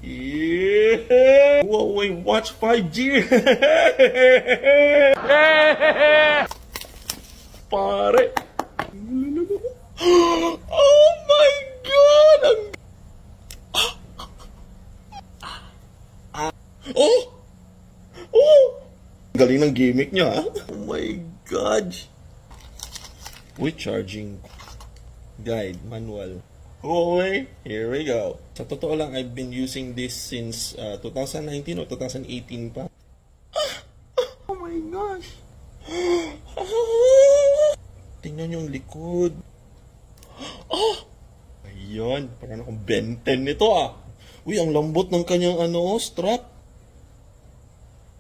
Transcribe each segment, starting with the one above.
Yeah! Huawei Watch 5G! Pare! Oh my God! Oh! Oh! Galing ng gimmick niya, ha? Oh my God! Uy, charging guide, manual. Okay, here we go. Sa totoo lang, I've been using this since 2019 or 2018 pa. Oh my gosh! Tingnan yung likod. Oh! Ayun, parang akong Ben 10 nito ah. Uy, ang lambot ng kanyang strap.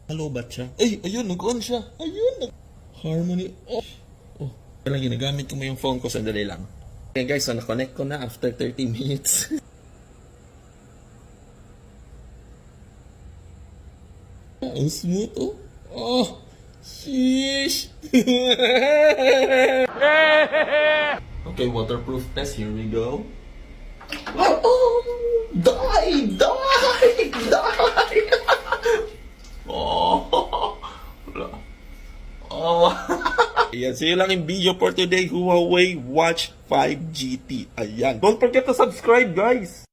Halobat siya. Ay, ayun, nag-on siya. Ayun, harmony. Oh. Oh, kailan ginagamit ko mo yung phone ko, sandali lang. Okay guys, so na-connect ko na after 30 minutes. Ang smooth oh. Oh, sheesh. Okay, waterproof test, here we go. Oh, die! Oh, oh. Ayan, so yun lang yung video for today. Huawei Watch 5 GT. Ayan. Don't forget to subscribe, guys!